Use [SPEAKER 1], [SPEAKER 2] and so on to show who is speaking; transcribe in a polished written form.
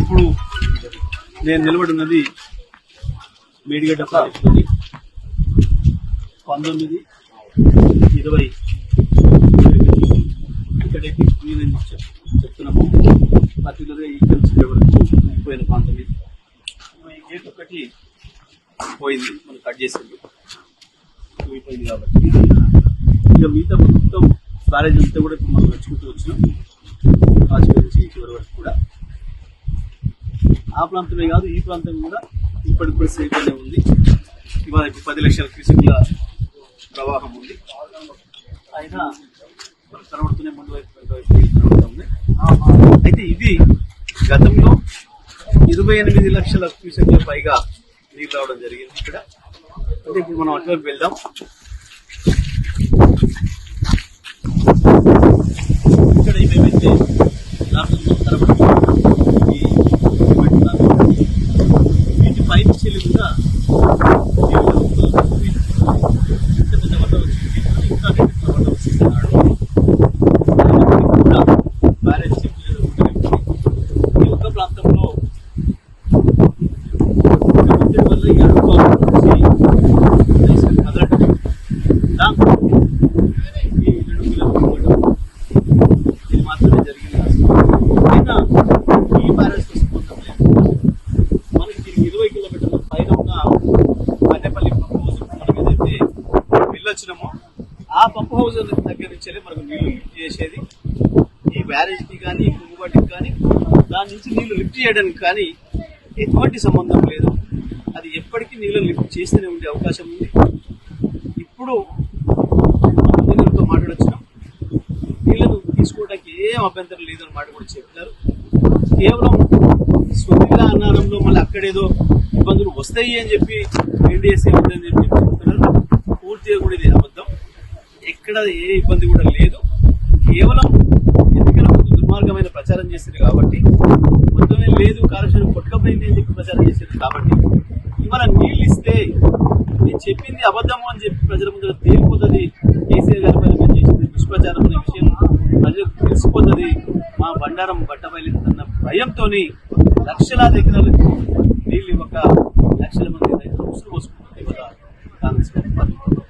[SPEAKER 1] ఇప్పుడు నేను నిలబడినది మేడిగడ్డ ప్రాజెక్టులోని 19-20 ఇక్కడైతే నేను చెప్తున్నాము. పర్టికులర్గా ఇక్కడ నుంచి వరకు పోయిన ప్రాంతం ఇది. ఈ గేట్ ఒకటి పోయింది, మనం కట్ చేసింది పోయింది కాబట్టి ఇక మిగతా మొత్తం బ్యారేజ్ అంతా కూడా ఇప్పుడు మనం నడుచుకుంటూ వచ్చినాం. రాజకీయ నుంచి చివరి వరకు కూడా ఆ ప్రాంతమే కాదు ఈ ప్రాంతం కూడా ఇప్పటికి సేఫ్గానే ఉంది. ఇవాళ 10 లక్షల క్యూసెక్ల ప్రవాహం ఉంది. అయినా మనకు కనబడుతూనే ముందు వైపు ఉంది. అయితే ఇది గతంలో 28 లక్షల క్యూసెక్ల పైగా నీళ్ళు రావడం జరిగింది ఇక్కడ. అంటే ఇప్పుడు మనం అటువైపు వెళ్దాం. ఇక్కడ ఏమేమైతే వీటి పైన చెల్లి కూడా ఇంత పెద్ద వడ్డ వచ్చింది, ఇంకా 2 వడ్డ వచ్చిస్తున్నాడు. కూడా బ్యారేజ్ చెప్పలేదు. ఈ ఒక్క ప్రాంతంలో వల్ల ఈ అడుగు ఇది మాత్రమే జరిగింది. అయినా ఈ బ్యారేజ్ సంబంధం లేదు. మనకి దీనికి 20 కిలోమీటర్ల పైన ఉన్న మన్నెపల్లి పంప్ హౌస్ మనం ఏదైతే వెళ్ళొచ్చినామో ఆ పంప్ హౌస్ దగ్గర నుంచి మనకు నీళ్లు లిఫ్ట్ చేసేది. ఈ బ్యారేజ్కి కానీ కుంగుబాటికి కానీ దాని నుంచి నీళ్లు లిఫ్ట్ చేయడానికి కానీ ఎటువంటి సంబంధం లేదు. అది ఎప్పటికీ నీళ్ళని లిఫ్ట్ చేస్తూనే ఉండే అవకాశం ఉంది. ఇప్పుడు ఇంజనీర్తో మాట్లాడొచ్చినాం. నీళ్లను తీసుకోవడానికి ఏం అభ్యంతరం లేదని మాట కూడా చెప్పినారు. కేవలం స్వతిలా అన్నారంలో మళ్ళీ అక్కడేదో ఇబ్బందులు వస్తాయి అని చెప్పి ఎన్డీఎస్ఏ ఉందని చెప్పి చెప్తున్నారు. పూర్తిగా కూడా ఇది అబద్ధం. ఎక్కడ ఏ ఇబ్బంది కూడా లేదు. కేవలం ఎన్నికల ముందు దుర్మార్గమైన ప్రచారం చేసింది కాబట్టి, మొత్తమే లేదు కాలుష్యం కొట్టకపోయింది అని చెప్పి ప్రచారం చేసింది కాబట్టి, ఇవాళ నీళ్ళు ఇస్తే నేను చెప్పింది అబద్ధము అని చెప్పి ప్రజల ముందు తేలిపోతుంది. కేసీఆర్ గారి పైన మేము చేసింది దుష్ప్రచారం అనే విషయం ప్రజలకు తెలిసిపోతుంది. మా బండారం బట్టబయలుతున్న భయంతో లక్షలాది ఎకరాలకు నీళ్ళు ఇవ్వక లక్షల మంది రైతులు ఉసురు పోసుకుంటుంది ఇవాళ కాంగ్రెస్ ప్రభుత్వం.